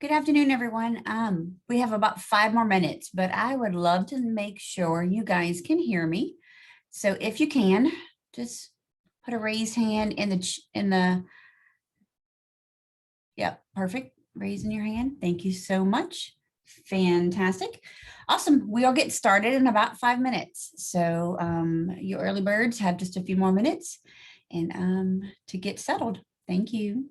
Good afternoon, everyone. We have about 5 more minutes, but I would love to make sure you guys can hear me. So if you can, just put a raised hand yep, perfect. Raising your hand. Thank you so much. Fantastic. Awesome. We'll get started in about 5 minutes. So you early birds have just a few more minutes and to get settled. Thank you.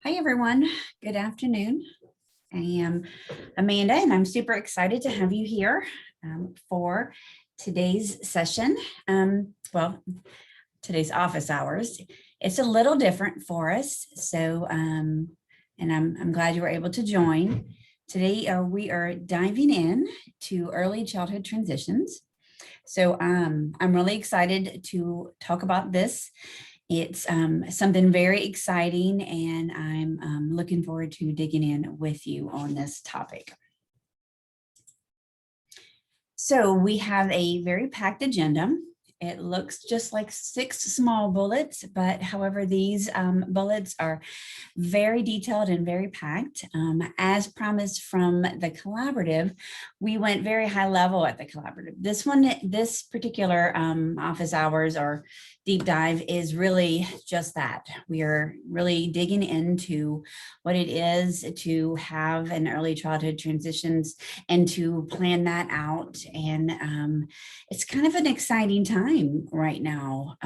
Hi, everyone. Good afternoon. I am Amanda, and I'm super excited to have you here for today's session. Today's office hours. It's a little different for us, so and I'm glad you were able to join. Today, we are diving in to early childhood transitions. So I'm really excited to talk about this. It's something very exciting, and I'm looking forward to digging in with you on this topic. So we have a very packed agenda. It looks just like 6 small bullets, but however, these bullets are very detailed and very packed. As promised from the collaborative, we went very high level at the collaborative. This particular office hours or deep dive is really just that. We are really digging into what it is to have an early childhood transitions and to plan that out. And it's kind of an exciting time right now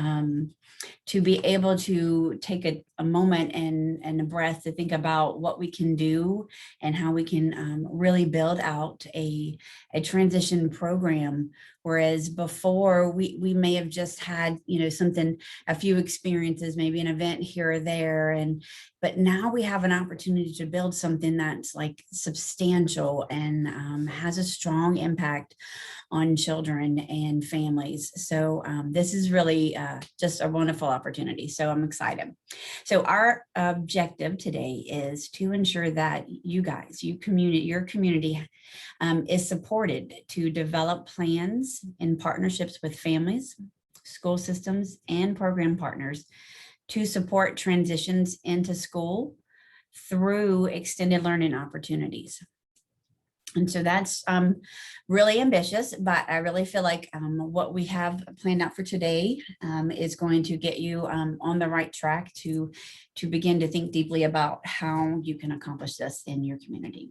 to be able to take a moment and a breath to think about what we can do and how we can really build out a transition program. Whereas before we may have just had, a few experiences, maybe an event here or there. But now we have an opportunity to build something that's like substantial and has a strong impact on children and families. So this is really just a wonderful opportunity. So I'm excited. So our objective today is to ensure that you guys, your community is supported to develop plans in partnerships with families, school systems, and program partners to support transitions into school through extended learning opportunities. And so that's really ambitious, but I really feel like what we have planned out for today is going to get you on the right track to begin to think deeply about how you can accomplish this in your community.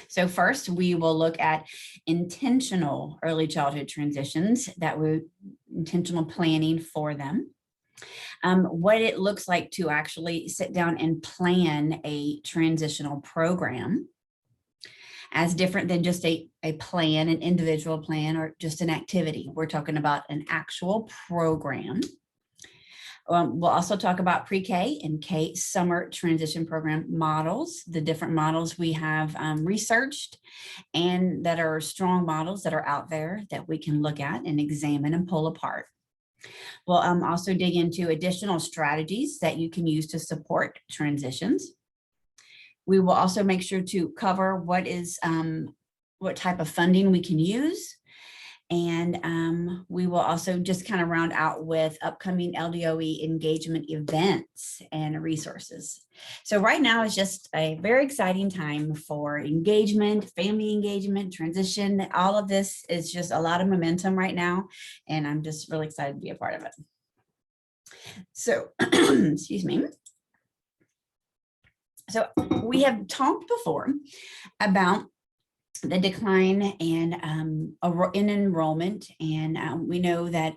So first, we will look at intentional early childhood transitions, intentional planning for them. What it looks like to actually sit down and plan a transitional program, as different than just a plan, an individual plan, or just an activity. We're talking about an actual program. We'll also talk about pre-K and K summer transition program models, the different models we have researched and that are strong models that are out there that we can look at and examine and pull apart. We'll also dig into additional strategies that you can use to support transitions. We will also make sure to cover what type of funding we can use. And we will also just kind of round out with upcoming Ldoe engagement events and resources. So right now is just a very exciting time for engagement, family engagement, transition. All of this is just a lot of momentum right now. And I'm just really excited to be a part of it. So, excuse me. So we have talked before about the decline in enrollment, and we know that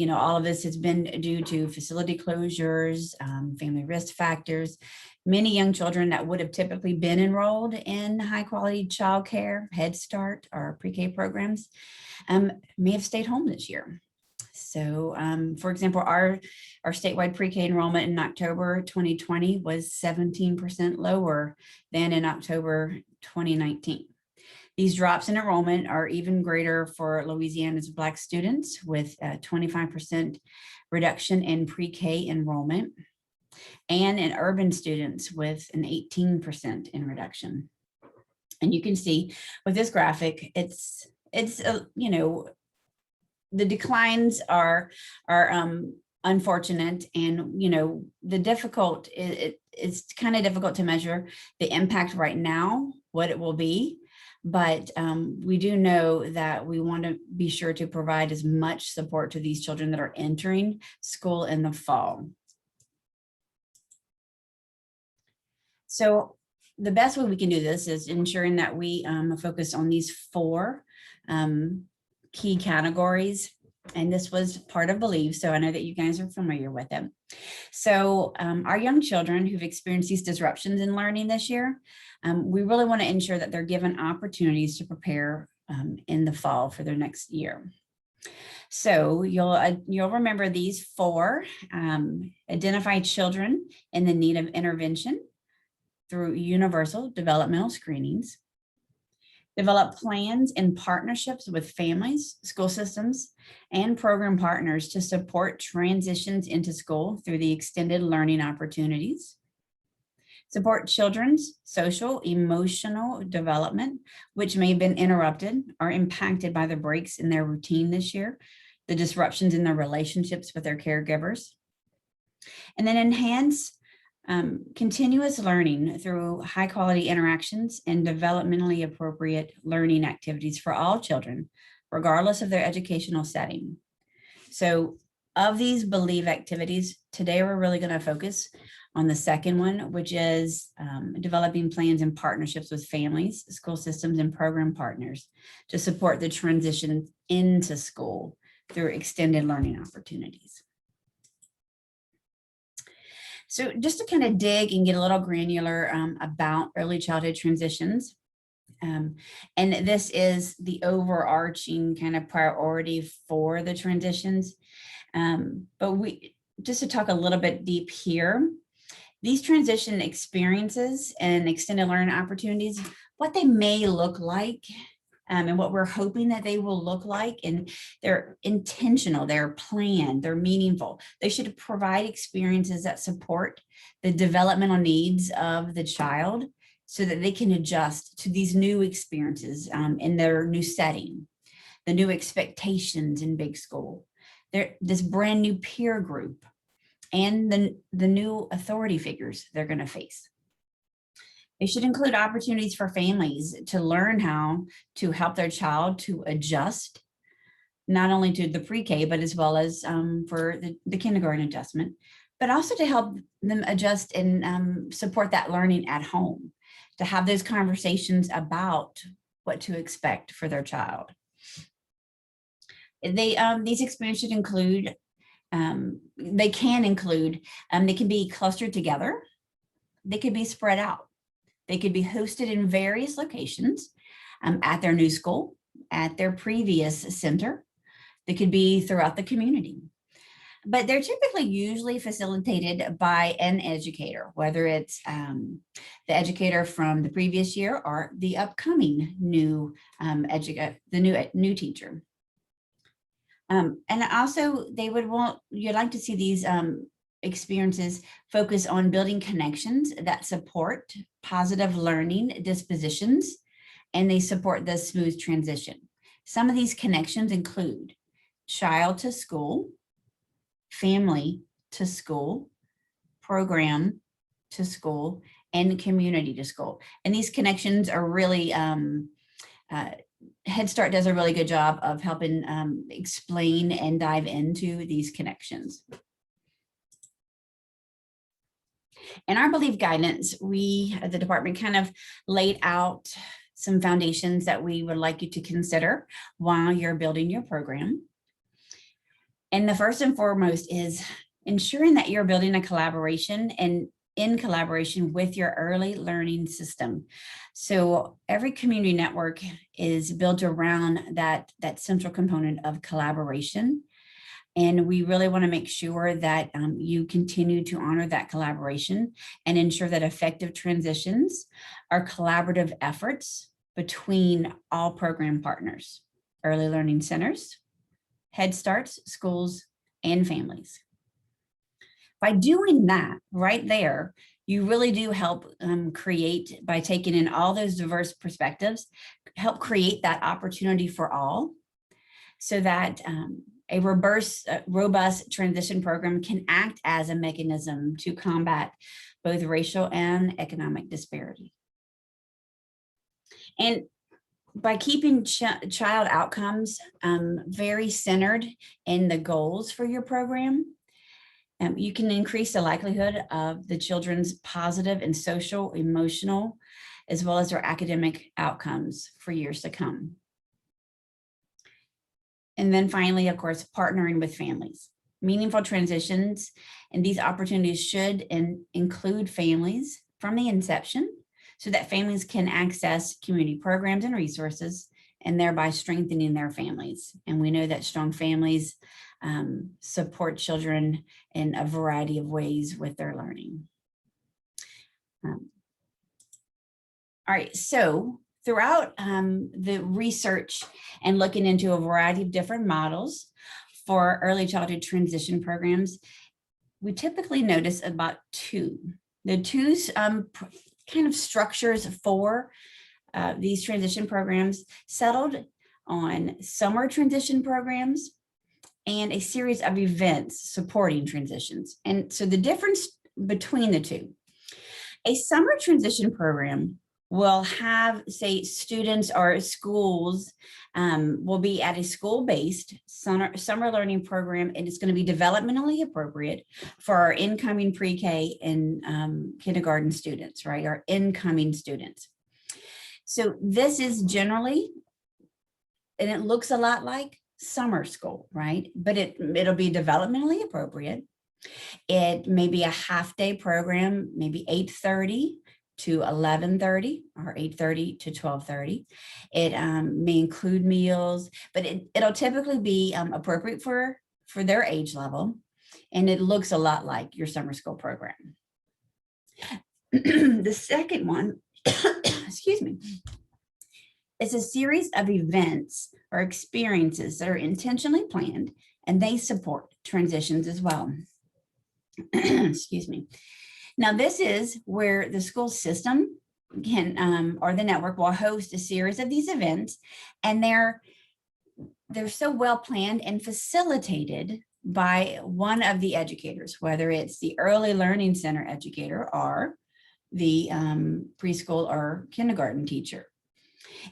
all of this has been due to facility closures, family risk factors. Many young children that would have typically been enrolled in high quality childcare, Head Start, or pre-K programs may have stayed home this year. So, for example, our statewide pre-K enrollment in October 2020 was 17% lower than in October 2019. These drops in enrollment are even greater for Louisiana's Black students, with a 25% reduction in pre-K enrollment, and in urban students with an 18% in reduction. And you can see with this graphic, it's the declines are unfortunate, and it's kind of difficult to measure the impact right now, what it will be. But we do know that we want to be sure to provide as much support to these children that are entering school in the fall. So the best way we can do this is ensuring that we focus on these 4 key categories And this was part of Believe, so I know that you guys are familiar with it. So our young children who've experienced these disruptions in learning this year, we really want to ensure that they're given opportunities to prepare in the fall for their next year. So you'll remember these four: identify children in the need of intervention through universal developmental screenings, develop plans and partnerships with families, school systems, and program partners to support transitions into school through the extended learning opportunities, support children's social, emotional development, which may have been interrupted or impacted by the breaks in their routine this year, the disruptions in their relationships with their caregivers, and then enhance continuous learning through high quality interactions and developmentally appropriate learning activities for all children, regardless of their educational setting. So of these Believe activities, today we're really going to focus on the second one, which is developing plans and partnerships with families, school systems, and program partners to support the transition into school through extended learning opportunities. So just to kind of dig and get a little granular about early childhood transitions, and this is the overarching kind of priority for the transitions. But just to talk a little bit deep here, these transition experiences and extended learning opportunities, what they may look like, and what we're hoping that they will look like, and they're intentional, they're planned, they're meaningful. They should provide experiences that support the developmental needs of the child so that they can adjust to these new experiences in their new setting, the new expectations in big school, this brand new peer group, and the new authority figures they're going to face. They should include opportunities for families to learn how to help their child to adjust, not only to the pre-K, but as well as for the kindergarten adjustment, but also to help them adjust and support that learning at home, to have those conversations about what to expect for their child. These experiences should include, they can be clustered together. They could be spread out. They could be hosted in various locations at their new school, at their previous center. They could be throughout the community. But they're typically usually facilitated by an educator, whether it's the educator from the previous year or the upcoming new new teacher. And also you'd like to see these experiences focus on building connections that support positive learning dispositions, and they support the smooth transition. Some of these connections include child to school, family to school, program to school, and community to school. And these connections are really, Head Start does a really good job of helping explain and dive into these connections. In our Believe guidance, we, as the department, kind of laid out some foundations that we would like you to consider while you're building your program. And the first and foremost is ensuring that you're building a collaboration and in collaboration with your early learning system. So every community network is built around that central component of collaboration. And we really want to make sure that you continue to honor that collaboration and ensure that effective transitions are collaborative efforts between all program partners, early learning centers, Head Starts, schools, and families. By doing that right there, you really do help create, by taking in all those diverse perspectives, help create that opportunity for all, so that a robust transition program can act as a mechanism to combat both racial and economic disparity. And by keeping child outcomes very centered in the goals for your program, you can increase the likelihood of the children's positive and social, emotional, as well as their academic outcomes for years to come. And then finally, of course, partnering with families. Meaningful transitions and these opportunities should include families from the inception so that families can access community programs and resources and thereby strengthening their families. And we know that strong families support children in a variety of ways with their learning. All right, so throughout the research and looking into a variety of different models for early childhood transition programs, we typically notice about two. The two kind of structures for these transition programs settled on summer transition programs and a series of events supporting transitions. And so the difference between the two, a summer transition program will have, say, students or schools will be at a school-based summer learning program, and it's going to be developmentally appropriate for our incoming pre-K and kindergarten students, right? Our incoming students. So this is generally, and it looks a lot like summer school, right? But it'll be developmentally appropriate. It may be a half-day program, maybe 8:30 to 11:30 or 8:30 to 12:30. It may include meals, but it'll typically be appropriate for their age level. And it looks a lot like your summer school program. The second one, excuse me, is a series of events or experiences that are intentionally planned, and they support transitions as well. Excuse me. Now, this is where the school system can, or the network will host a series of these events, and they're so well planned and facilitated by one of the educators, whether it's the early learning center educator or the preschool or kindergarten teacher.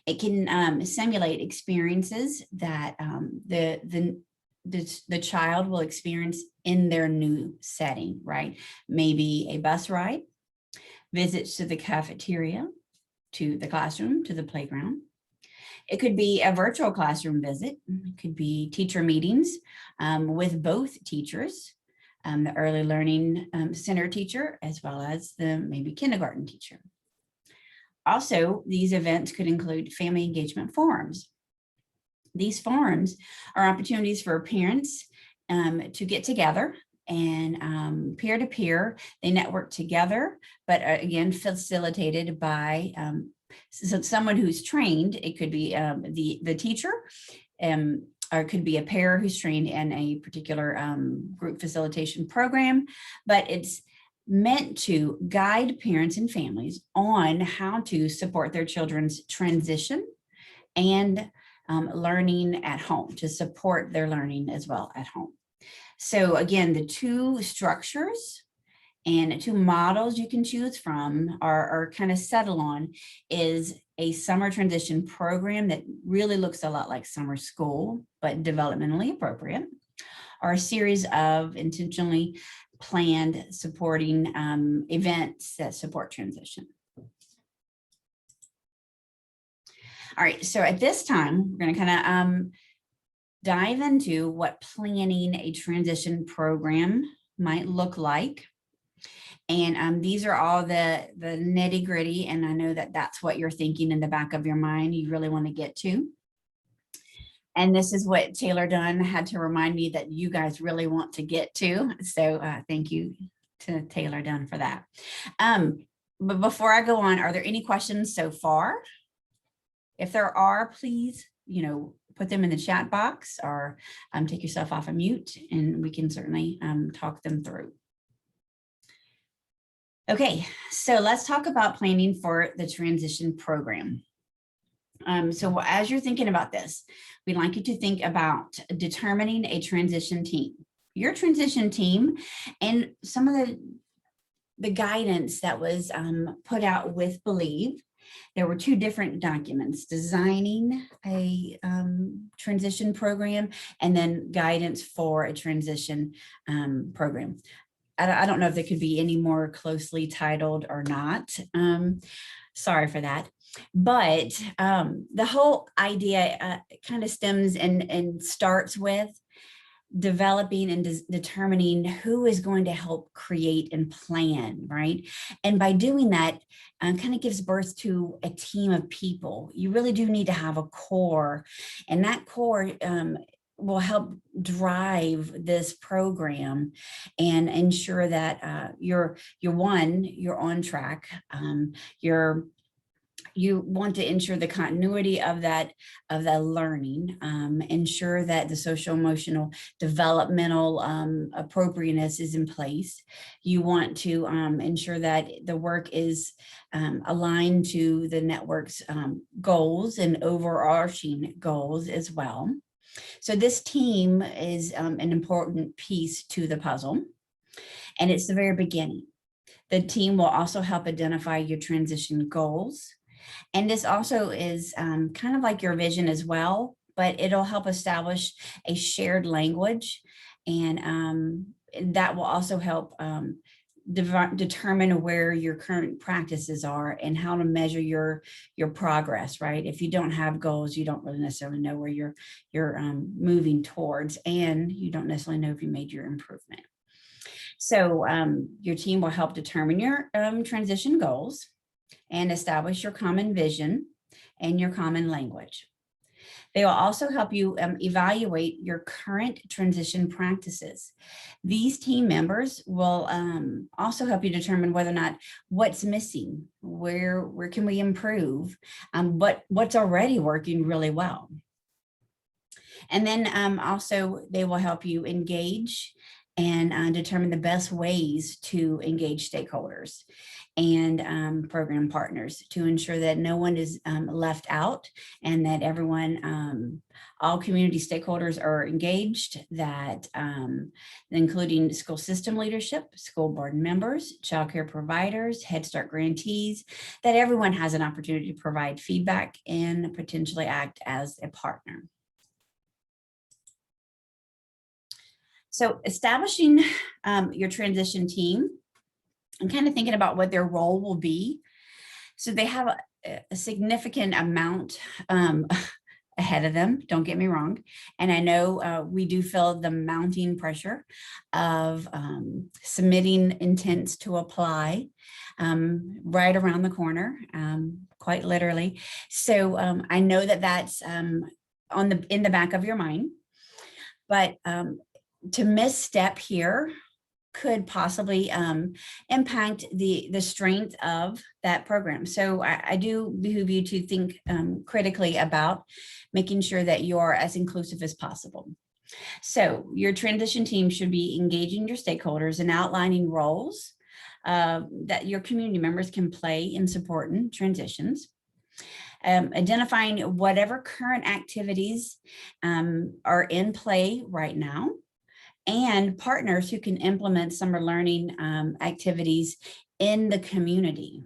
It can simulate experiences that the child will experience in their new setting, right? Maybe a bus ride, visits to the cafeteria, to the classroom, to the playground. It could be a virtual classroom visit. It could be teacher meetings with both teachers, the early learning center teacher, as well as the maybe kindergarten teacher. Also, these events could include family engagement forums. These forums are opportunities for parents to get together and peer-to-peer, they network together, but again, facilitated by someone who's trained. It could be the teacher, or it could be a pair who's trained in a particular group facilitation program, but it's meant to guide parents and families on how to support their children's transition and learning at home, to support their learning as well at home. So again, the two structures and two models you can choose from are kind of settle on is a summer transition program that really looks a lot like summer school, but developmentally appropriate, or a series of intentionally planned supporting events that support transition. All right, so at this time, we're going to kind of dive into what planning a transition program might look like. And these are all the nitty gritty, and I know that that's what you're thinking in the back of your mind you really want to get to. And this is what Taylor Dunn had to remind me that you guys really want to get to. So thank you to Taylor Dunn for that. But before I go on, are there any questions so far? If there are, please, put them in the chat box or take yourself off of mute, and we can certainly talk them through. Okay, so let's talk about planning for the transition program. So as you're thinking about this, we'd like you to think about determining a transition team. Your transition team and some of the guidance that was put out with Believe. There were two different documents: designing a transition program and then guidance for a transition program. I don't know if they could be any more closely titled or not. Sorry for that. But the whole idea kind of stems and starts with developing and determining who is going to help create and plan, right? And by doing that, kind of gives birth to a team of people. You really do need to have a core, and that core will help drive this program and ensure that you're on track. You want to ensure the continuity of that learning, ensure that the social emotional developmental appropriateness is in place. You want to ensure that the work is aligned to the network's goals and overarching goals as well. So this team is an important piece to the puzzle, and it's the very beginning. The team will also help identify your transition goals. And this also is kind of like your vision as well, but it'll help establish a shared language. And that will also help determine where your current practices are and how to measure your progress, right? If you don't have goals, you don't really necessarily know where you're moving towards, and you don't necessarily know if you made your improvement. So your team will help determine your transition goals and establish your common vision and your common language. They will also help you evaluate your current transition practices. These team members will also help you determine whether or not what's missing, where can we improve, what's already working really well. And then also they will help you engage and determine the best ways to engage stakeholders and program partners to ensure that no one is left out, and that everyone, all community stakeholders are engaged, that including school system leadership, school board members, child care providers, Head Start grantees, that everyone has an opportunity to provide feedback and potentially act as a partner. So establishing your transition team and kind of thinking about what their role will be. So they have a significant amount ahead of them, don't get me wrong. And I know we do feel the mounting pressure of submitting intents to apply right around the corner, quite literally. So I know that that's in the back of your mind, but to misstep here could possibly impact the strength of that program. So I do behoove you to think critically about making sure that you're as inclusive as possible. So your transition team should be engaging your stakeholders and outlining roles that your community members can play in supporting transitions. Identifying whatever current activities are in play right now, and partners who can implement summer learning activities in the community.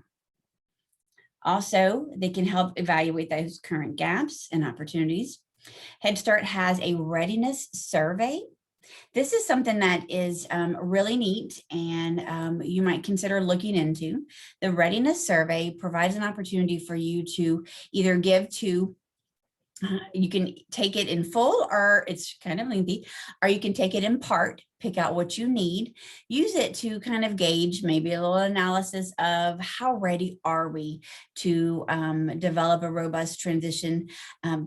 Also, they can help evaluate those current gaps and opportunities. Head Start has a readiness survey. This is something that is really neat, and you might consider looking into. The readiness survey provides an opportunity for you to either give to you can take it in full, or it's kind of lengthy, or you can take it in part, pick out what you need, use it to kind of gauge maybe a little analysis of how ready are we to develop a robust transition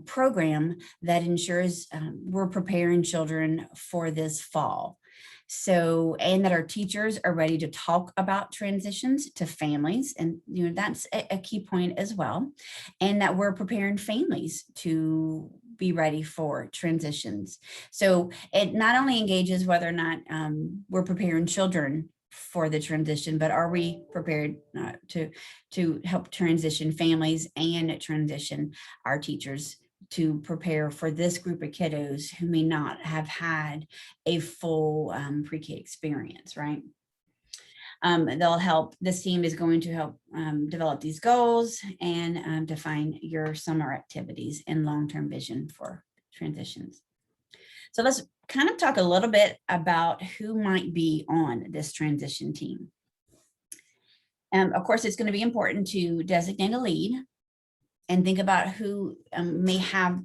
program that ensures we're preparing children for this fall. So, and that our teachers are ready to talk about transitions to families. And, that's a key point as well. And that we're preparing families to be ready for transitions. So it not only engages whether or not we're preparing children for the transition, but are we prepared to help transition families and transition our teachers to prepare for this group of kiddos who may not have had a full pre-K experience, right? This team is going to help develop these goals and define your summer activities and long-term vision for transitions. So let's kind of talk a little bit about who might be on this transition team. Of course, it's going to be important to designate a lead and think about who may have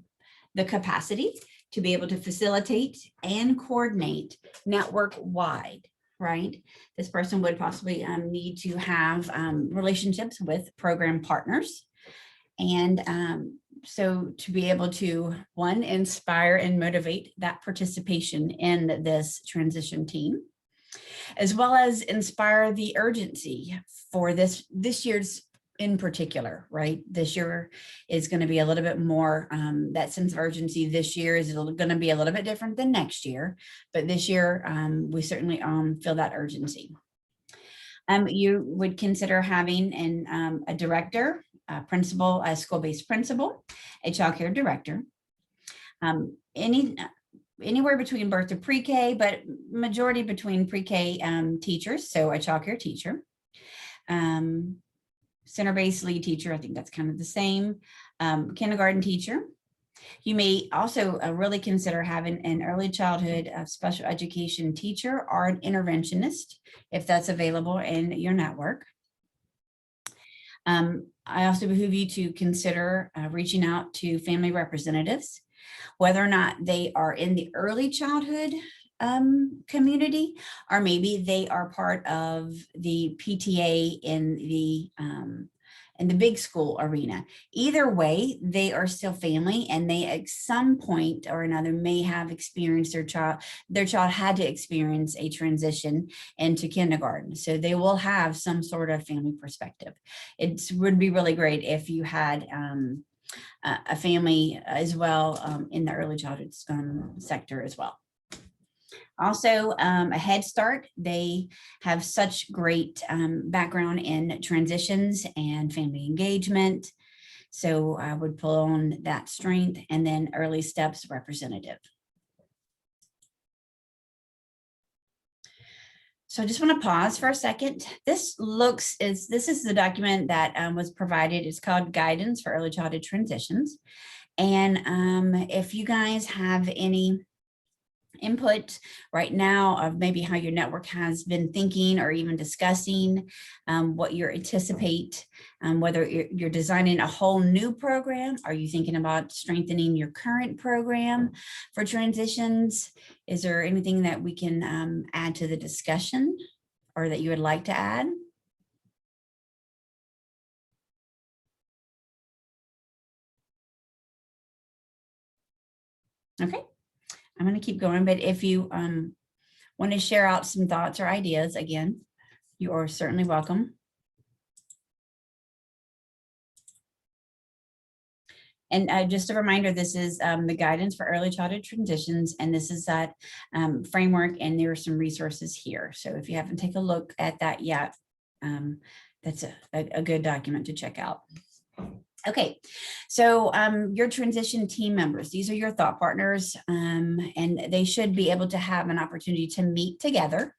the capacity to be able to facilitate and coordinate network wide, right? This person would possibly need to have relationships with program partners. And so to be able to, one, inspire and motivate that participation in this transition team, as well as inspire the urgency for this year's in particular, right? This year is going to be a little bit more, that sense of urgency this year is going to be a little bit different than next year, but this year we certainly feel that urgency. You would consider having a director, a principal, a school-based principal, a child care director, anywhere between birth to pre-K, but majority between pre-K teachers, so a child care teacher, center-based lead teacher, I think that's kind of the same, kindergarten teacher. You may also really consider having an early childhood special education teacher or an interventionist, if that's available in your network. I also behoove you to consider reaching out to family representatives, whether or not they are in the early childhood community, or maybe they are part of the PTA in the big school arena. Either way, they are still family, and they at some point or another may have experienced their child had to experience a transition into kindergarten. So they will have some sort of family perspective. It would be really great if you had a family as well in the early childhood sector as well. Also, a Head Start, they have such great background in transitions and family engagement. So I would pull on that strength, and then Early Steps representative. So I just want to pause for a second. This is the document that was provided. It's called Guidance for Early Childhood Transitions. And if you guys have any input right now of maybe how your network has been thinking or even discussing what you anticipate, whether you're designing a whole new program, are you thinking about strengthening your current program for transitions? Is there anything that we can add to the discussion or that you would like to add? Okay. I'm going to keep going, but if you want to share out some thoughts or ideas, again, you are certainly welcome. And just a reminder, this is the Guidance for Early Childhood Transitions, and this is that framework, and there are some resources here. So if you haven't taken a look at that yet, that's a good document to check out. Okay, so your transition team members, these are your thought partners, and they should be able to have an opportunity to meet together,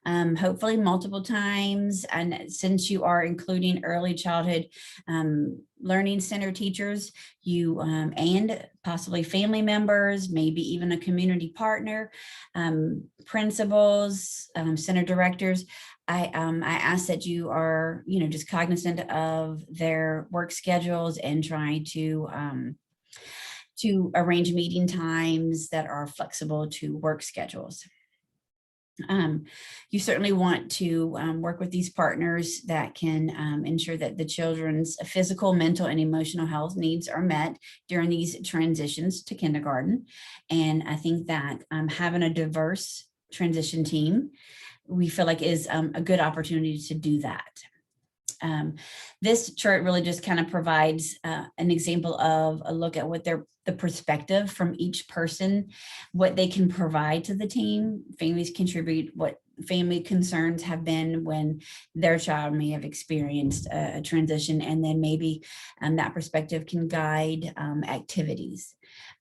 hopefully multiple times. And since you are including early childhood learning center teachers, you and possibly family members, maybe even a community partner, principals, center directors, I ask that you are, just cognizant of their work schedules and try to arrange meeting times that are flexible to work schedules. You certainly want to work with these partners that can ensure that the children's physical, mental, and emotional health needs are met during these transitions to kindergarten. And I think that having a diverse transition team, we feel like is a good opportunity to do that. This chart really just kind of provides an example of a look at what the perspective from each person, what they can provide to the team. Families contribute what family concerns have been when their child may have experienced a transition, and then maybe that perspective can guide activities.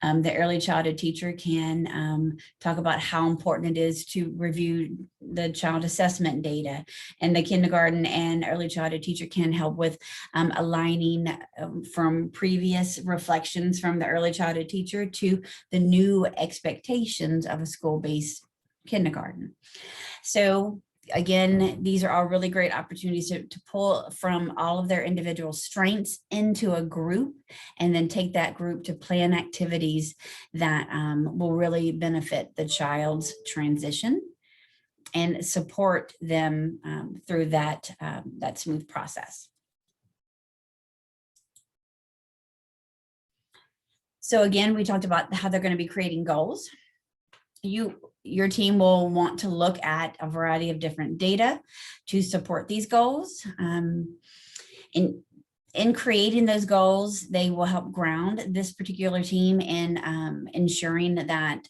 The early childhood teacher can talk about how important it is to review the child assessment data, and the kindergarten and early childhood teacher can help with aligning from previous reflections from the early childhood teacher to the new expectations of a school-based kindergarten. So Again, these are all really great opportunities to pull from all of their individual strengths into a group, and then take that group to plan activities that will really benefit the child's transition and support them through that smooth process. So again, we talked about how they're going to be creating goals. Your team will want to look at a variety of different data to support these goals. In creating those goals, they will help ground this particular team in ensuring that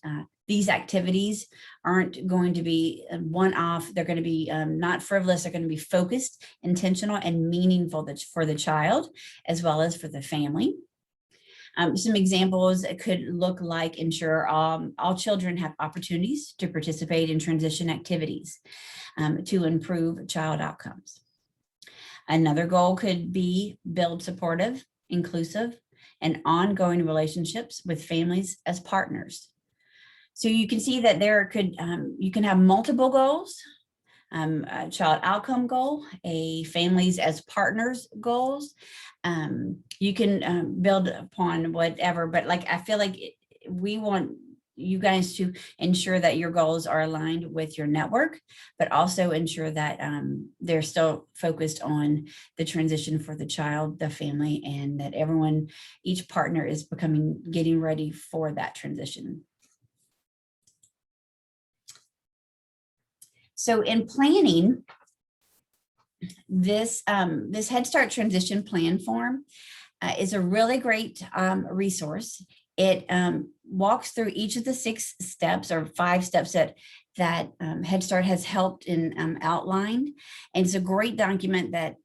these activities aren't going to be one-off. They're going to be not frivolous. They're going to be focused, intentional, and meaningful for the child, as well as for the family. Some examples could look like ensure all children have opportunities to participate in transition activities to improve child outcomes. Another goal could be build supportive, inclusive, and ongoing relationships with families as partners. So you can see that you can have multiple goals. A child outcome goal, a families as partners goals. You can build upon whatever, but like, I feel like we want you guys to ensure that your goals are aligned with your network, but also ensure that they're still focused on the transition for the child, the family, and that each partner is getting ready for that transition. So in planning, this Head Start transition plan form is a really great resource. It walks through each of the 6 steps or 5 steps that Head Start has helped in outlined. And it's a great document that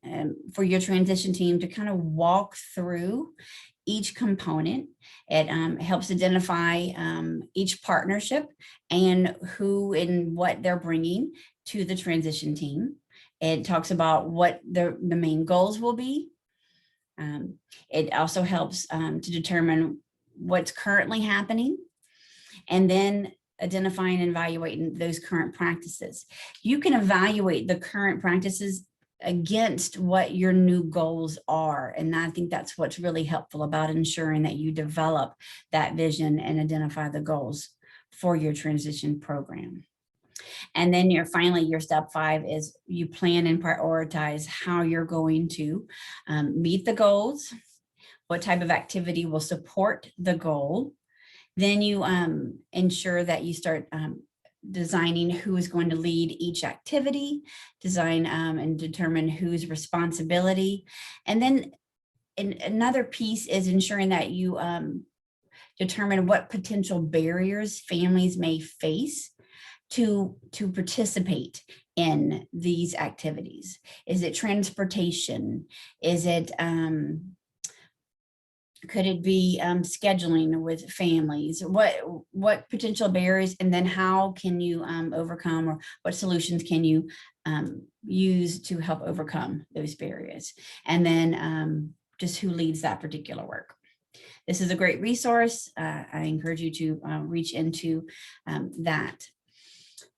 for your transition team to kind of walk through each component. It helps identify each partnership and who and what they're bringing to the transition team. It talks about what the main goals will be. It also helps to determine what's currently happening, and then identifying and evaluating those current practices. You can evaluate the current practices against what your new goals are. And I think that's what's really helpful about ensuring that you develop that vision and identify the goals for your transition program. And then finally, your step 5 is you plan and prioritize how you're going to meet the goals, what type of activity will support the goal. Then you ensure that you start designing who is going to lead each activity, design and determine whose responsibility. And then another piece is ensuring that you determine what potential barriers families may face to participate in these activities. Is it transportation? Is it could it be scheduling with families? What potential barriers, and then how can you overcome, or what solutions can you use to help overcome those barriers? And then just who leads that particular work. This is a great resource. I encourage you to reach into that.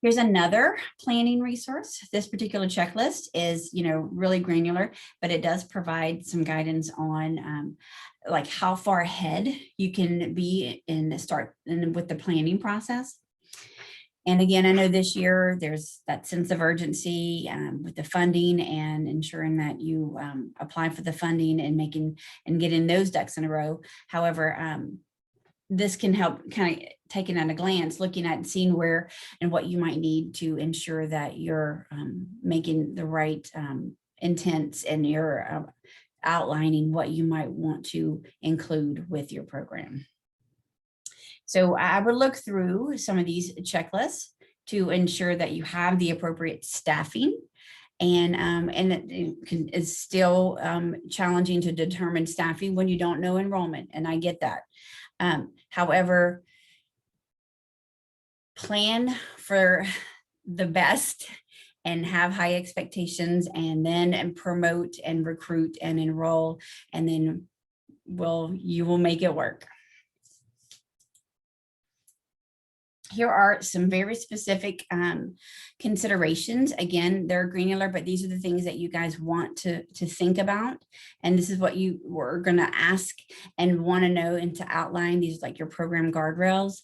Here's another planning resource. This particular checklist is, really granular, but it does provide some guidance on like how far ahead you can be with the planning process. And again, I know this year there's that sense of urgency with the funding and ensuring that you apply for the funding and getting those ducks in a row. However, this can help kind of taking at a glance, looking at and seeing where and what you might need to ensure that you're making the right intents, and you're outlining what you might want to include with your program. So I would look through some of these checklists to ensure that you have the appropriate staffing. And it's still challenging to determine staffing when you don't know enrollment, and I get that. However, plan for the best and have high expectations, and then promote and recruit and enroll, and then you will make it work. Here are some very specific considerations. Again, they're granular, but these are the things that you guys want to think about. And this is what you were going to ask and want to know and to outline. These are like your program guardrails.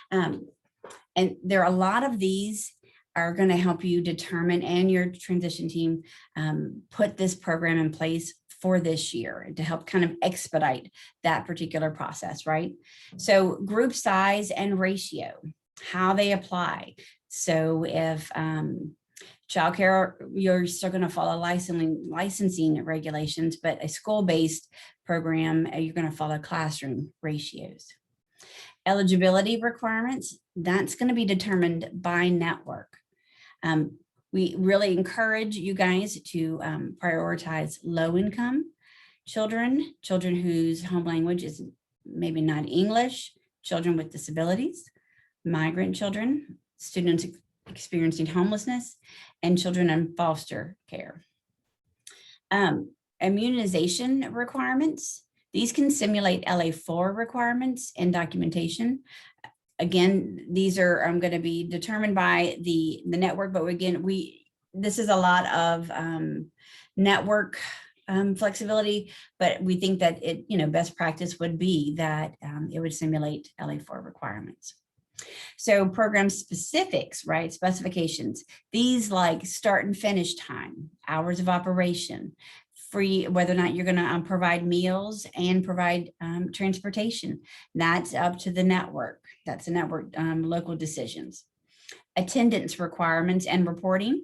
And there are a lot of these are going to help you determine, and your transition team put this program in place for this year to help kind of expedite that particular process, right? So group size and ratio, how they apply. So if childcare, you're still going to follow licensing regulations, but a school-based program, you're going to follow classroom ratios. Eligibility requirements, that's going to be determined by network. We really encourage you guys to prioritize low-income children, children whose home language is maybe not English, children with disabilities, migrant children, students experiencing homelessness, and children in foster care. Immunization requirements, these can simulate LA4 requirements and documentation. Again, these are going to be determined by the network, but again, this is a lot of network flexibility, but we think that best practice would be that it would simulate LA4 requirements. So program specifics, right? Specifications, these like start and finish time, hours of operation, free, whether or not you're going to provide meals and provide transportation. That's up to the network. That's the network local decisions. Attendance requirements and reporting.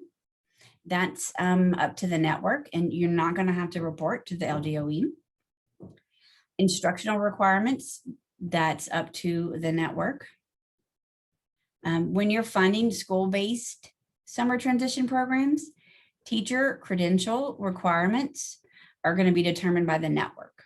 That's up to the network, and you're not going to have to report to the Ldoe. Instructional requirements, that's up to the network. When you're funding school-based summer transition programs, teacher credential requirements are going to be determined by the network.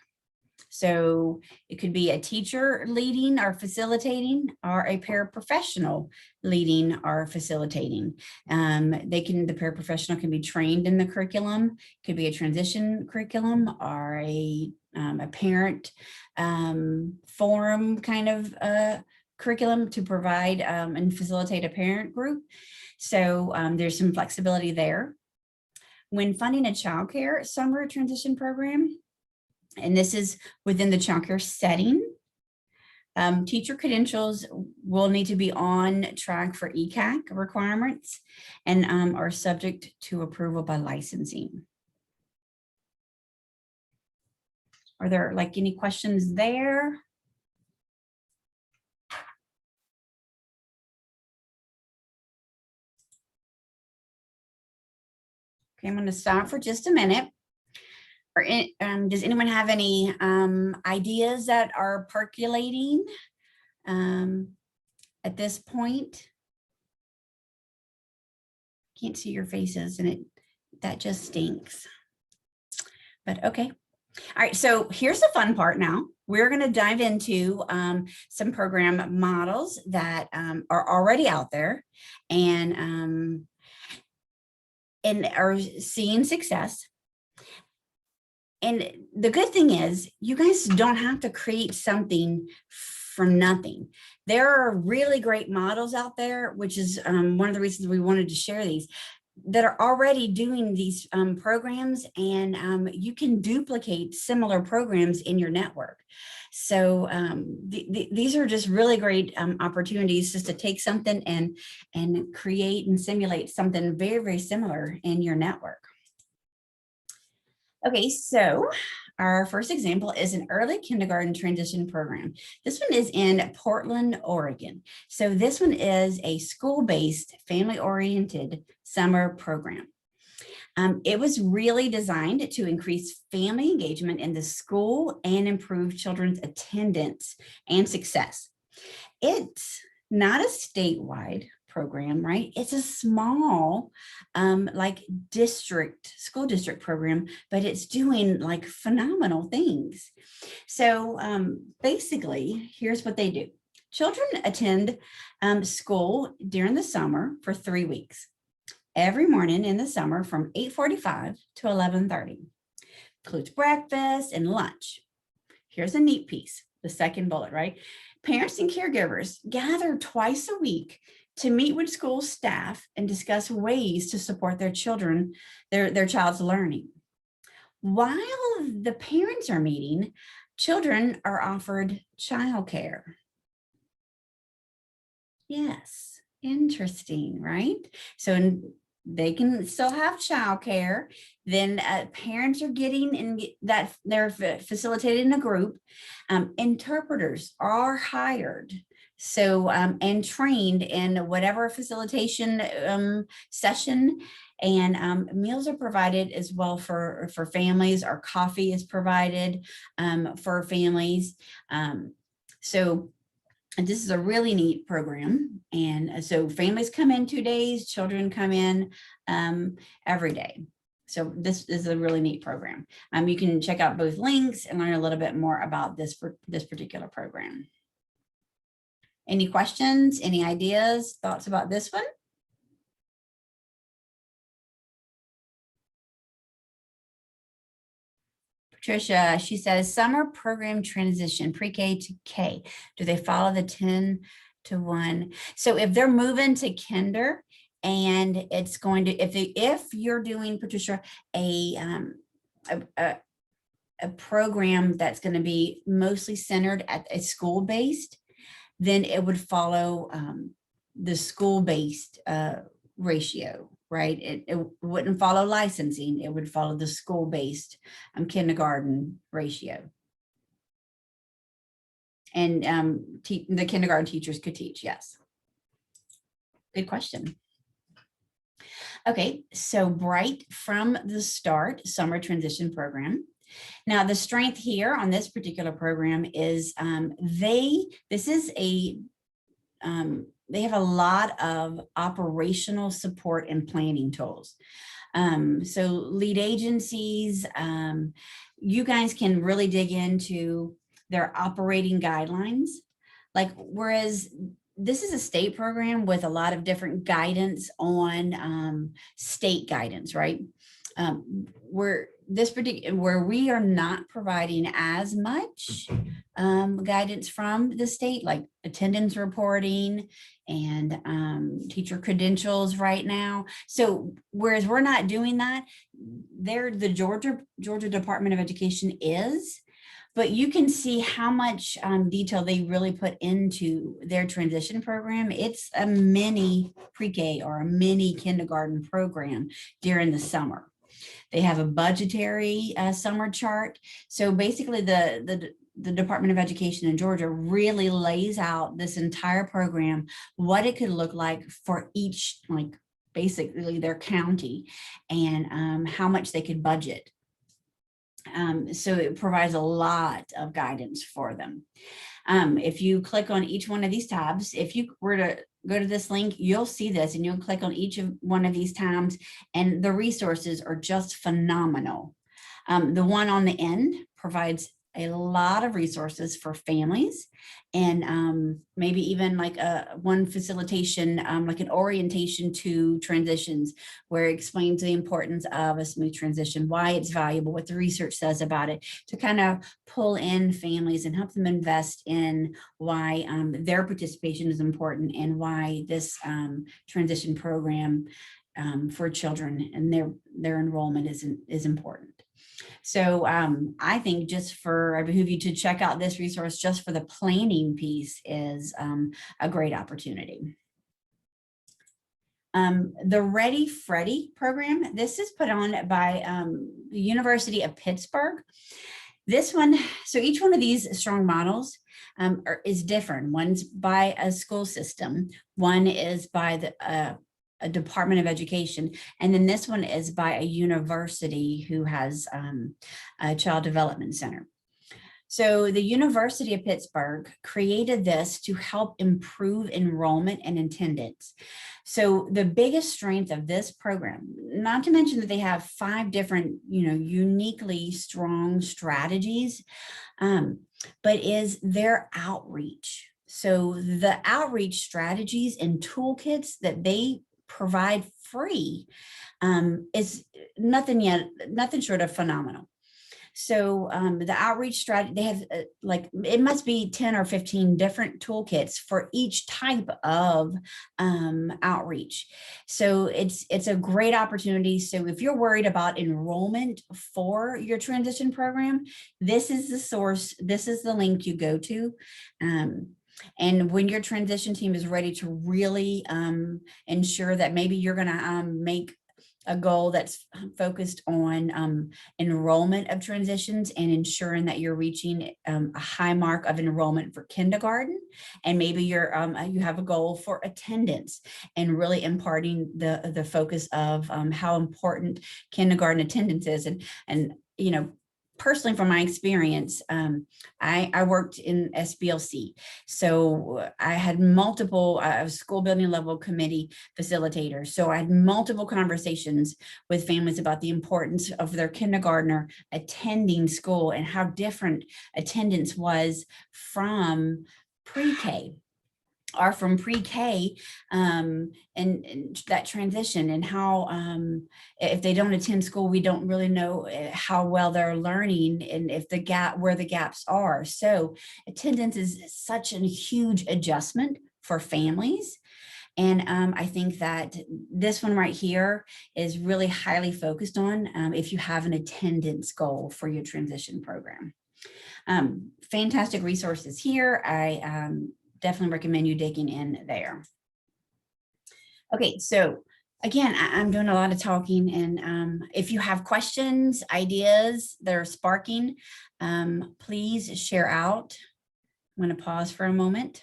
So it could be a teacher leading or facilitating, or a paraprofessional leading or facilitating. The paraprofessional can be trained in the curriculum, could be a transition curriculum, or a parent forum kind of curriculum to provide and facilitate a parent group. So there's some flexibility there. When funding a childcare summer transition program, and this is within the childcare setting, teacher credentials will need to be on track for ECAC requirements and are subject to approval by licensing. Are there like any questions there? Okay, I'm going to stop for just a minute. Does anyone have any ideas that are percolating at this point? Can't see your faces, and that just stinks. But okay. All right, so here's the fun part now. We're going to dive into some program models that are already out there and are seeing success. And the good thing is, you guys don't have to create something from nothing. There are really great models out there, which is one of the reasons we wanted to share these, that are already doing these programs, and you can duplicate similar programs in your network. So these are just really great opportunities just to take something and create and simulate something very, very similar in your network. Okay, so our first example is an early kindergarten transition program. This one is in Portland, Oregon. So this one is a school-based, family-oriented summer program. It was really designed to increase family engagement in the school and improve children's attendance and success. It's not a statewide program, right? It's a small like school district program, but it's doing like phenomenal things. So basically, here's what they do. Children attend school during the summer for 3 weeks. Every morning in the summer from 8:45 to 11:30. Includes breakfast and lunch. Here's a neat piece, the second bullet, right? Parents and caregivers gather twice a week to meet with school staff and discuss ways to support their children, their child's learning. While the parents are meeting, children are offered childcare. Yes, interesting, right? So they can still have childcare. Then parents are getting in that they're facilitated in a group. Interpreters are hired. So and trained in whatever facilitation session, and meals are provided as well for families, or coffee is provided for families. So this is a really neat program. And so families come in 2 days, children come in every day. So this is a really neat program. You can check out both links and learn a little bit more about this particular program. Any questions, any ideas, thoughts about this one? Patricia, she says, summer program transition, pre-K to K. Do they follow the 10-to-1? So if they're moving to kinder, and it's going to, if you're doing, Patricia, a program that's going to be mostly centered at a school-based, then it would follow the school-based ratio, right? It wouldn't follow licensing. It would follow the school-based kindergarten ratio. And the kindergarten teachers could teach, yes. Good question. Okay, so Bright from the Start Summer Transition Program. Now, the strength here on this particular program is they have a lot of operational support and planning tools. So lead agencies, you guys can really dig into their operating guidelines. Like, whereas this is a state program with a lot of different guidance on state guidance, right? Where we are not providing as much guidance from the state, like attendance reporting and teacher credentials right now. So whereas we're not doing that, the Georgia Department of Education is. But you can see how much detail they really put into their transition program. It's a mini pre-K or a mini kindergarten program during the summer. They have a budgetary summer chart. So basically the Department of Education in Georgia really lays out this entire program, what it could look like for each, like basically their county, and how much they could budget. So it provides a lot of guidance for them. If you click on each one of these tabs, if you were to go to this link, you'll see this, and you'll click on each of one of these tabs, and the resources are just phenomenal. The one on the end provides a lot of resources for families, and maybe even like one facilitation, like an orientation to transitions, where it explains the importance of a smooth transition, why it's valuable, what the research says about it, to kind of pull in families and help them invest in why their participation is important, and why this transition program for children and their enrollment is important. So I think I behoove you to check out this resource just for the planning piece is a great opportunity. The Ready Freddy program, this is put on by the University of Pittsburgh. This one, so each one of these strong models is different. One's by a school system, one is by a Department of Education, and then this one is by a university who has a child development center. So the University of Pittsburgh created this to help improve enrollment and attendance. So the biggest strength of this program, not to mention that they have 5 different, uniquely strong strategies, but is their outreach. So the outreach strategies and toolkits that they provide free is nothing short of phenomenal. So the outreach strategy, they have like, it must be 10 or 15 different toolkits for each type of outreach. So it's a great opportunity. So if you're worried about enrollment for your transition program, this is the source, this is the link you go to. And when your transition team is ready to really ensure that maybe you're going to make a goal that's focused on enrollment of transitions and ensuring that you're reaching a high mark of enrollment for kindergarten, and maybe you have a goal for attendance and really imparting the focus of how important kindergarten attendance is. And you know, personally, from my experience, I worked in SBLC. So I had multiple school building level committee facilitators. So I had multiple conversations with families about the importance of their kindergartner attending school and how different attendance was from pre-K. Are from pre-K and that transition, and how if they don't attend school, we don't really know how well they're learning and if where the gaps are. So attendance is such a huge adjustment for families. And I think that this one right here is really highly focused on if you have an attendance goal for your transition program. Fantastic resources here. I definitely recommend you digging in there. Okay, so again, I'm doing a lot of talking, and if you have questions, ideas that are sparking, please share out. I'm going to pause for a moment.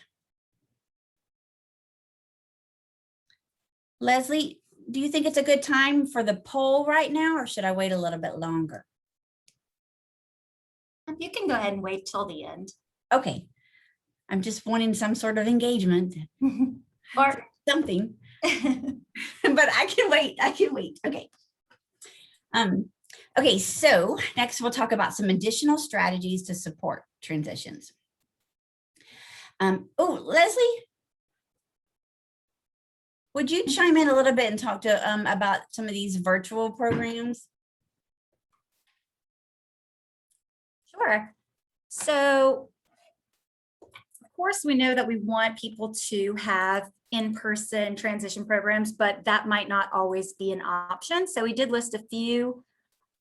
Leslie, do you think it's a good time for the poll right now, or should I wait a little bit longer? You can go ahead and wait till the end. Okay. I'm just wanting some sort of engagement or something, but I can wait. I can wait. Okay. Okay. So next we'll talk about some additional strategies to support transitions. Oh, Leslie, would you chime in a little bit and talk to about some of these virtual programs? Sure. So of course, we know that we want people to have in-person transition programs, but that might not always be an option. So we did list a few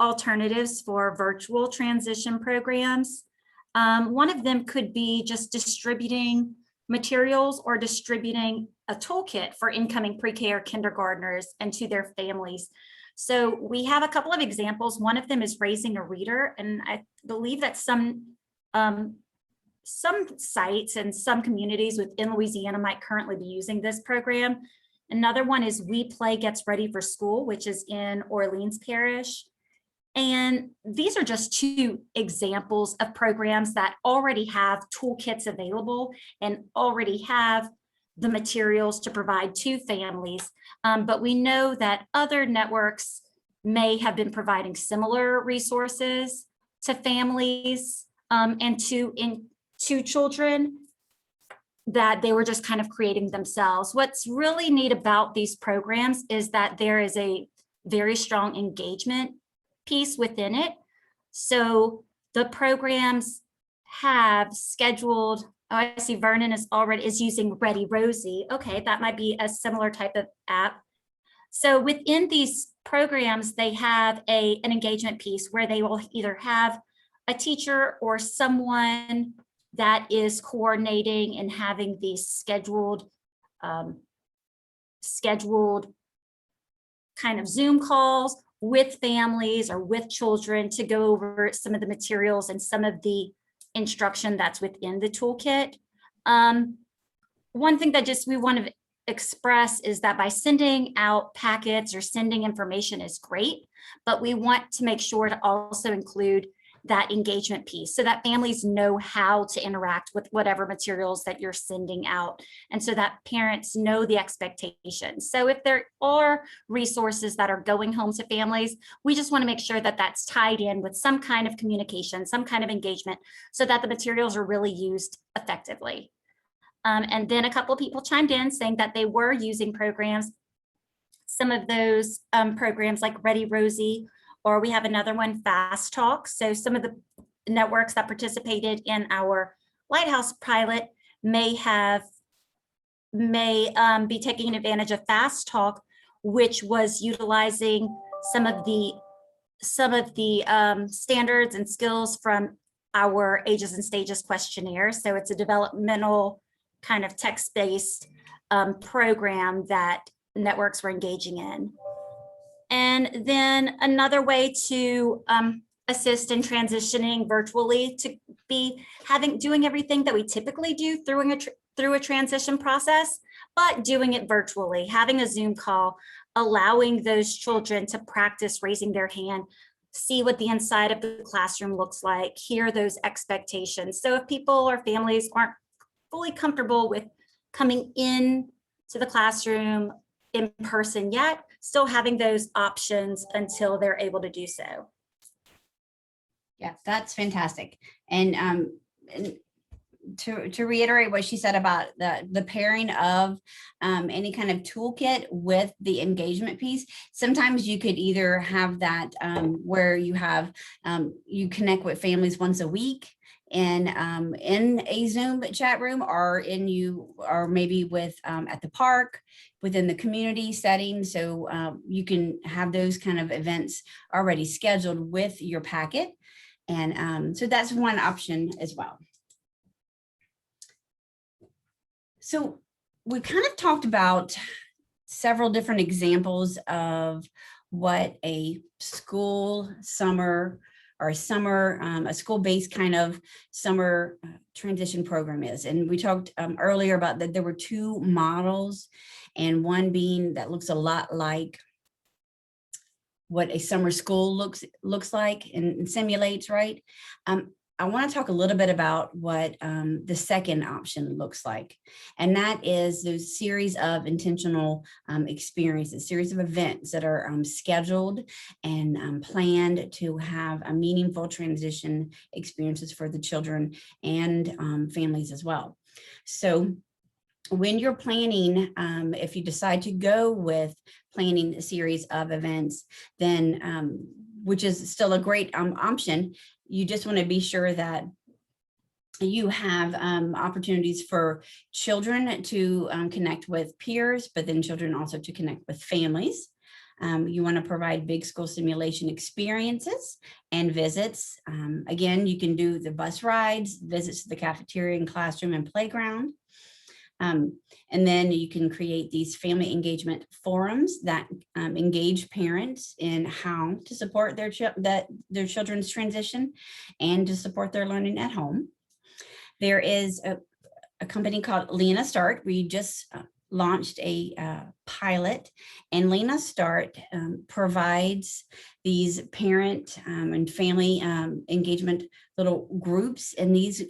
alternatives for virtual transition programs. One of them could be just distributing materials or distributing a toolkit for incoming pre-K or kindergartners and to their families. So we have a couple of examples. One of them is Raising a Reader, and I believe that some sites and some communities within Louisiana might currently be using this program. Another one is We Play Gets Ready for School, which is in Orleans Parish. And these are just two examples of programs that already have toolkits available and already have the materials to provide to families. But we know that other networks may have been providing similar resources to families and to children that they were just kind of creating themselves. What's really neat about these programs is that there is a very strong engagement piece within it. So the programs have scheduled, oh, I see Vernon is using Ready Rosie. Okay, that might be a similar type of app. So within these programs, they have an engagement piece where they will either have a teacher or someone that is coordinating and having these scheduled kind of Zoom calls with families or with children to go over some of the materials and some of the instruction that's within the toolkit. One thing that we want to express is that by sending out packets or sending information is great, but we want to make sure to also include that engagement piece so that families know how to interact with whatever materials that you're sending out, and so that parents know the expectations. So if there are resources that are going home to families, we just want to make sure that that's tied in with some kind of communication, some kind of engagement, so that the materials are really used effectively. And then a couple of people chimed in saying that they were using programs. Some of those programs like Ready Rosie or we have another one, Fast Talk. So some of the networks that participated in our Lighthouse pilot may be taking advantage of Fast Talk, which was utilizing some of the standards and skills from our Ages and Stages questionnaire. So it's a developmental kind of text-based program that networks were engaging in. And then another way to assist in transitioning virtually to be doing everything that we typically do through a transition process, but doing it virtually, having a Zoom call, allowing those children to practice raising their hand, see what the inside of the classroom looks like, hear those expectations. So if people or families aren't fully comfortable with coming in to the classroom in person yet, still having those options until they're able to do so. Yeah, that's fantastic. And to reiterate what she said about the pairing of any kind of toolkit with the engagement piece, sometimes you could either have that where you have you connect with families once a week in a Zoom chat room, or maybe with at the park within the community setting. So you can have those kind of events already scheduled with your packet. And so that's one option as well. So we kind of talked about several different examples of what a school summer or a school-based kind of summer transition program is. And we talked earlier about that there were two models, and one being that looks a lot like what a summer school looks like and simulates, right? I want to talk a little bit about what the second option looks like. And that is those series of intentional experiences, series of events that are scheduled and planned to have a meaningful transition experiences for the children and families as well. So when you're planning, if you decide to go with planning a series of events, then which is still a great option, you just want to be sure that you have opportunities for children to connect with peers, but then children also to connect with families. You want to provide big school simulation experiences and visits. Again, you can do the bus rides, visits to the cafeteria and classroom and playground. And then you can create these family engagement forums that engage parents in how to support their children's transition and to support their learning at home. There is a company called Lena Start. We just launched a pilot, and Lena Start provides these parent and family engagement little groups, and these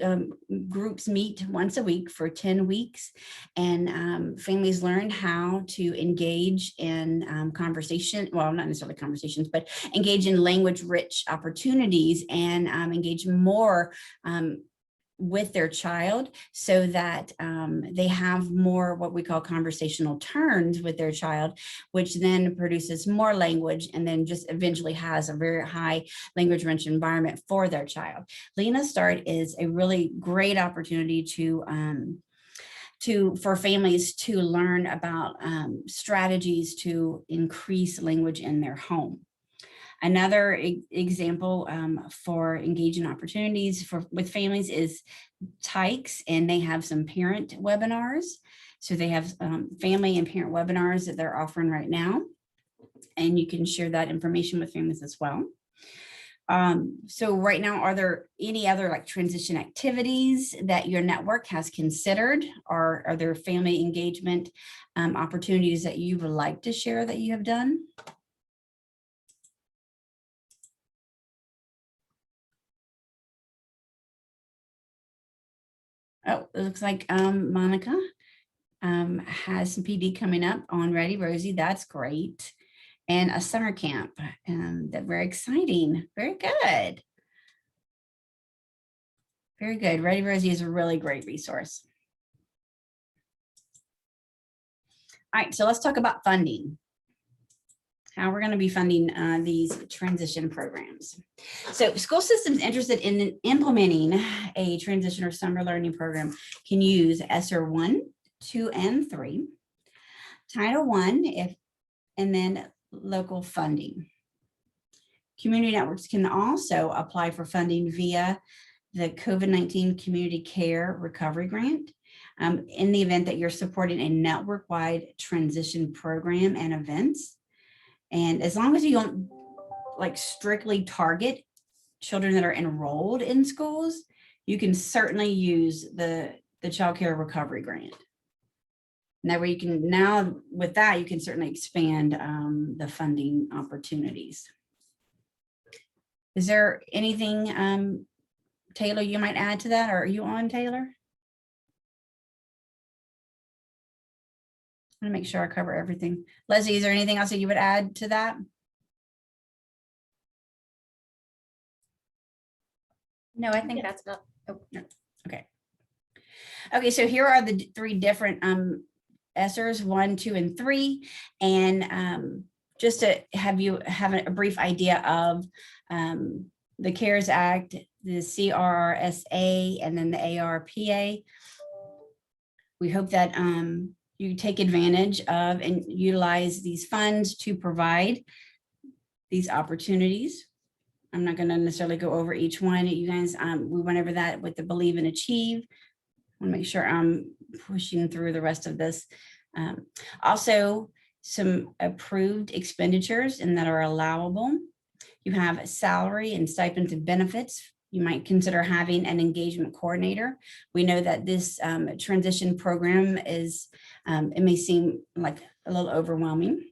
groups meet once a week for 10 weeks, and families learn how to engage in conversation, well, not necessarily conversations, but engage in language-rich opportunities and engage more with their child, so that they have more what we call conversational turns with their child, which then produces more language and then just eventually has a very high language rich environment for their child. Lena Start is a really great opportunity for families to learn about strategies to increase language in their home. Another example for engaging opportunities with families is Tykes, and they have some parent webinars. So they have family and parent webinars that they're offering right now, and you can share that information with families as well. So right now, are there any other like transition activities that your network has considered, or are there family engagement opportunities that you would like to share that you have done? Oh, it looks like Monica has some PD coming up on Ready Rosie. That's great. And a summer camp, that very exciting. Very good. Very good. Ready Rosie is a really great resource. All right, so let's talk about funding. how we're going to be funding these transition programs. So school systems interested in implementing a transition or summer learning program can use ESSER 1, 2, and 3, Title I, and then local funding. Community networks can also apply for funding via the COVID-19 Community Care Recovery Grant in the event that you're supporting a network-wide transition program and events. And as long as you don't like strictly target children that are enrolled in schools, you can certainly use the Child Care Recovery Grant. And that way you can, now with that, you can certainly expand the funding opportunities. Is there anything, Taylor, you might add to that? Or are you on, Taylor? I want to make sure I cover everything. Leslie, is there anything else that you would add to that? No, I think that's about, Oh, no. Okay. Okay, so here are the 3 different ESSERs, 1, 2, and 3. And just to have you have a brief idea of the CARES Act, the CRRSA, and then the ARPA. We hope that you take advantage of and utilize these funds to provide these opportunities. I'm not going to necessarily go over each one. You guys, we went over that with the Believe and Achieve. I want to make sure I'm pushing through the rest of this. Also, some approved expenditures and that are allowable. You have salary and stipends and benefits. You might consider having an engagement coordinator. We know that this transition program is, it may seem like a little overwhelming.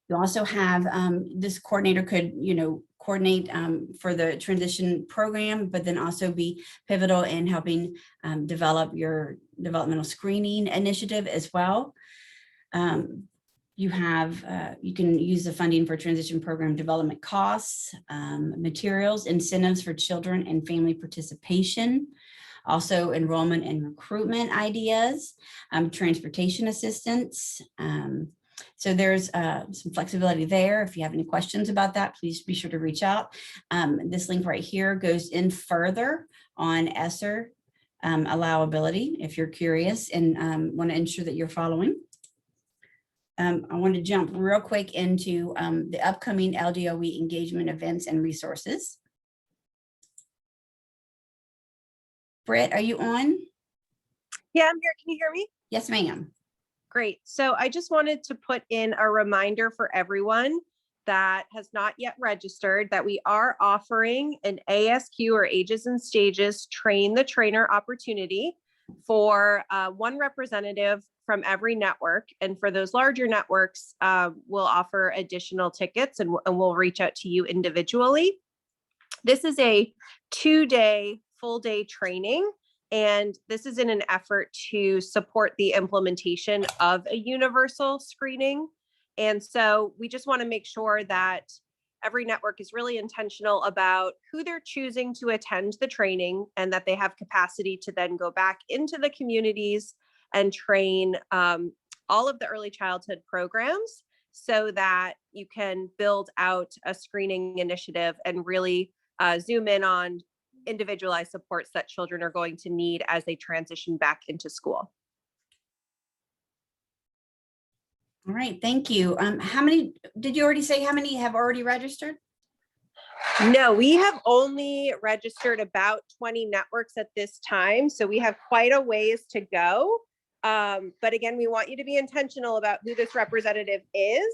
You also have, this coordinator could, coordinate for the transition program, but then also be pivotal in helping develop your developmental screening initiative as well. You have, you can use the funding for transition program development costs, materials, incentives for children and family participation, also enrollment and recruitment ideas, transportation assistance. So there's some flexibility there. If you have any questions about that, please be sure to reach out. This link right here goes in further on ESSER allowability if you're curious and want to ensure that you're following. I want to jump real quick into the upcoming LDOE engagement events and resources. Britt, are you on? Yeah, I'm here. Can you hear me? Yes, ma'am. Great. So I just wanted to put in a reminder for everyone that has not yet registered that we are offering an ASQ or Ages and Stages Train the Trainer opportunity for one representative from every network. And for those larger networks, we'll offer additional tickets and we'll reach out to you individually. This is a 2-day full day training. And this is in an effort to support the implementation of a universal screening. And so we just want to make sure that every network is really intentional about who they're choosing to attend the training and that they have capacity to then go back into the communities and train all of the early childhood programs so that you can build out a screening initiative and really zoom in on individualized supports that children are going to need as they transition back into school. All right, thank you. How many, did you already say how many have already registered? No, we have only registered about 20 networks at this time. So we have quite a ways to go. But again, we want you to be intentional about who this representative is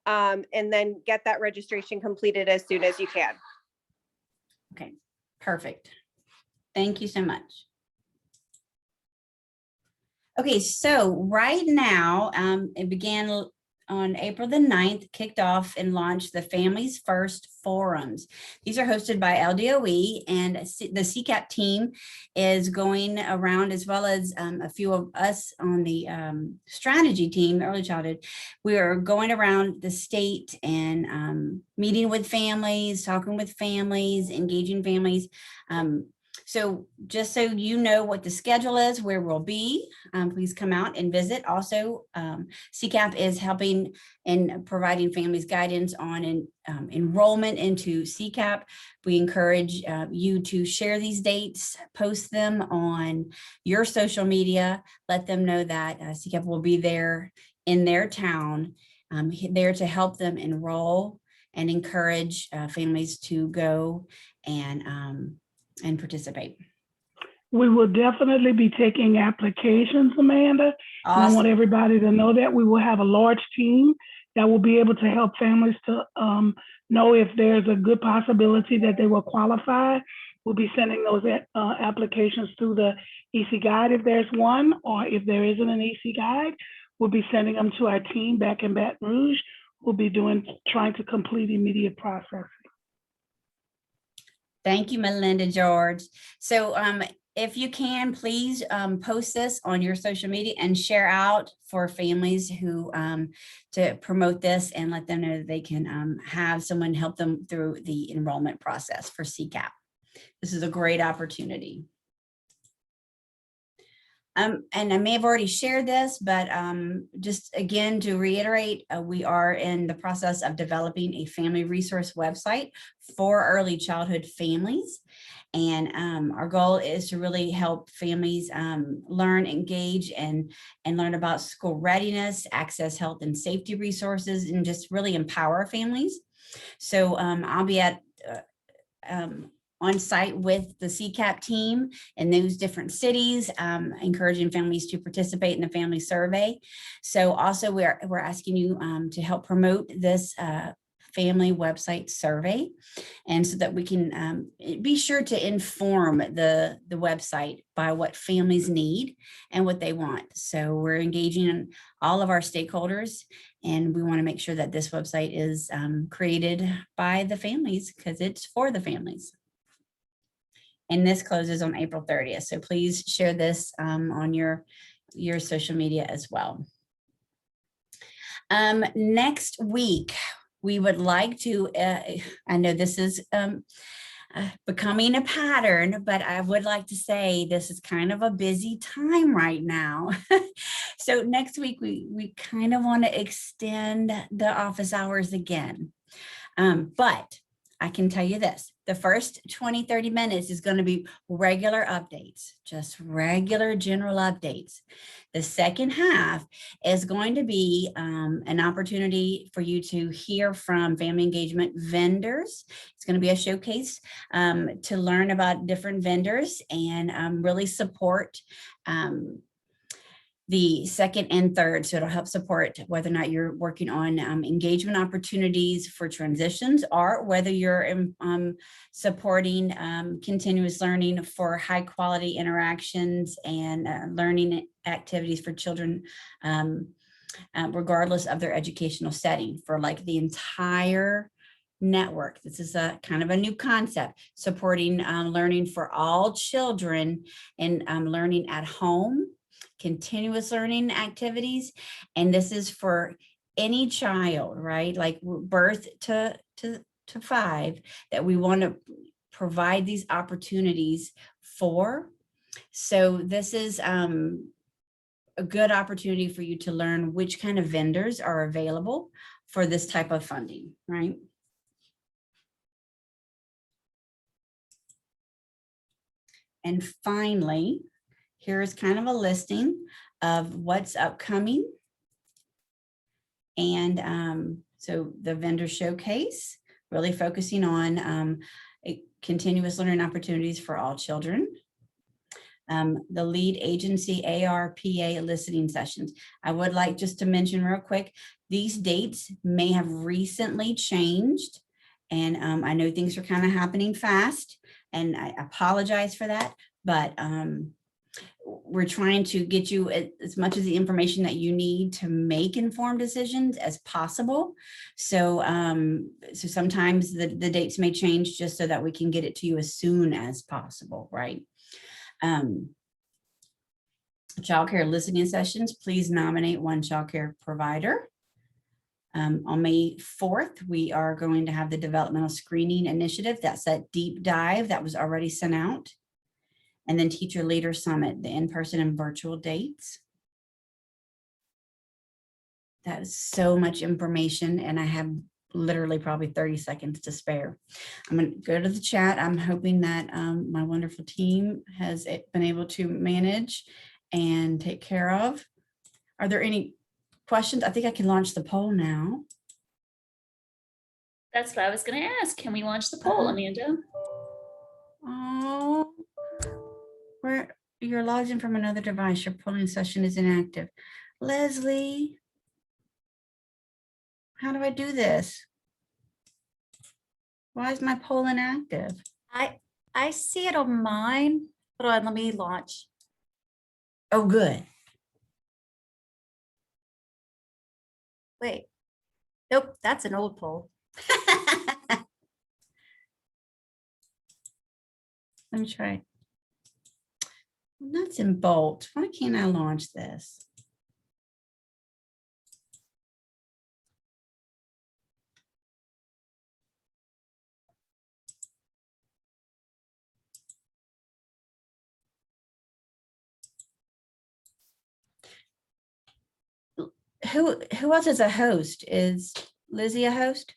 and then get that registration completed as soon as you can. Okay, perfect. Thank you so much. Okay, so right now, it began on April the 9th, kicked off and launched the Families First Forums. These are hosted by LDOE, and the CCAP team is going around, as well as a few of us on the strategy team, early childhood. We are going around the state and meeting with families, talking with families, engaging families. So just so you know what the schedule is, where we'll be, please come out and visit. Also, CCAP is helping in providing families guidance on enrollment into CCAP. We encourage you to share these dates, post them on your social media, let them know that CCAP will be there in their town, there to help them enroll and encourage families to go and participate. We will definitely be taking applications, Amanda. And I want everybody to know that we will have a large team that will be able to help families to know if there's a good possibility that they will qualify. We'll be sending those applications through the EC Guide if there's one, or if there isn't an EC Guide, we'll be sending them to our team back in Baton Rouge. We'll be trying to complete immediate processing. Thank you, Melinda George. So if you can, please post this on your social media and share out for families who to promote this and let them know that they can have someone help them through the enrollment process for CCAP. This is a great opportunity. And I may have already shared this, but just again, to reiterate, we are in the process of developing a family resource website for early childhood families. And our goal is to really help families learn, engage, and learn about school readiness, access health and safety resources, and just really empower families. So I'll be at on site with the CCAP team in those different cities, encouraging families to participate in the family survey. So also we're asking you to help promote this family website survey, and so that we can be sure to inform the website by what families need and what they want. So we're engaging in all of our stakeholders, and we want to make sure that this website is created by the families, because it's for the families. And this closes on April 30th. So please share this on your social media as well. Next week, we would like to, I know this is becoming a pattern, but I would like to say this is kind of a busy time right now. So next week, we kind of want to extend the office hours again. But I can tell you this, the first 20-30 minutes is going to be regular updates, just regular general updates. The second half is going to be an opportunity for you to hear from family engagement vendors. It's going to be a showcase to learn about different vendors and really support the second and third. So it'll help support whether or not you're working on engagement opportunities for transitions, or whether you're supporting continuous learning for high quality interactions and learning activities for children, regardless of their educational setting, for like the entire network. This is a kind of a new concept, supporting learning for all children and learning at home, continuous learning activities. And this is for any child, right? Like birth to 5, that we want to provide these opportunities for. So this is a good opportunity for you to learn which kind of vendors are available for this type of funding, right? And finally, here's kind of a listing of what's upcoming. And so the vendor showcase, really focusing on continuous learning opportunities for all children. The lead agency ARPA listening sessions. I would like just to mention real quick, these dates may have recently changed. And I know things are kind of happening fast, and I apologize for that, but we're trying to get you as much of the information that you need to make informed decisions as possible. So, so sometimes the dates may change just so that we can get it to you as soon as possible, right? Childcare listening sessions, please nominate one childcare provider. On May 4th, we are going to have the developmental screening initiative. That's that deep dive that was already sent out. and then Teacher Leader Summit, the in-person and virtual dates. That is so much information, and I have literally probably 30 seconds to spare. I'm going to go to the chat. I'm hoping that my wonderful team has been able to manage and take care of. Are there any questions? I think I can launch the poll now. That's what I was going to ask. Can we launch the poll, Amanda? Oh, where you're logged in from another device. Your polling session is inactive. Leslie, how do I do this? Why is my poll inactive? I see it on mine. Hold on, let me launch. Oh, good. Wait. Nope, that's an old poll. Let me try. Nuts and bolts. Why can't I launch this? Who else is a host? Is Lizzie a host?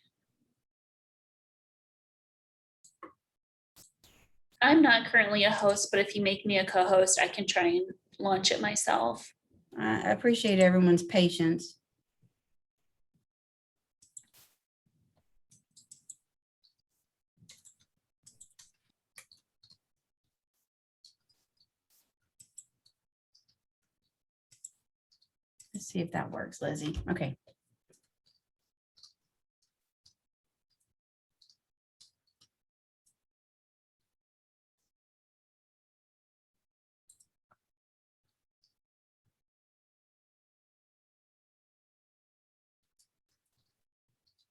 I'm not currently a host, but if you make me a co-host, I can try and launch it myself. I appreciate everyone's patience. Let's see if that works, Lizzie. Okay.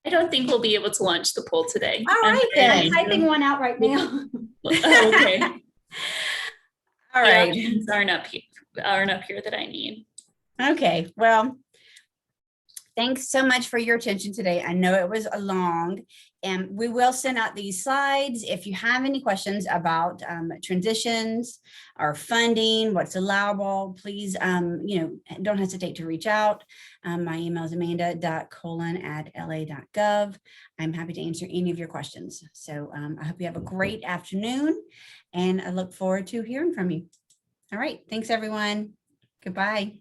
I don't think we'll be able to launch the poll today. All right, I'm then. typing one out right now. Oh, okay. All The right. options aren't up here that I need. Okay, well, thanks so much for your attention today. I know it was a long, and we will send out these slides. If you have any questions about transitions or funding, what's allowable, please, don't hesitate to reach out. My email is amanda.colon@la.gov. I'm happy to answer any of your questions. So I hope you have a great afternoon, and I look forward to hearing from you. All right, thanks everyone. Goodbye.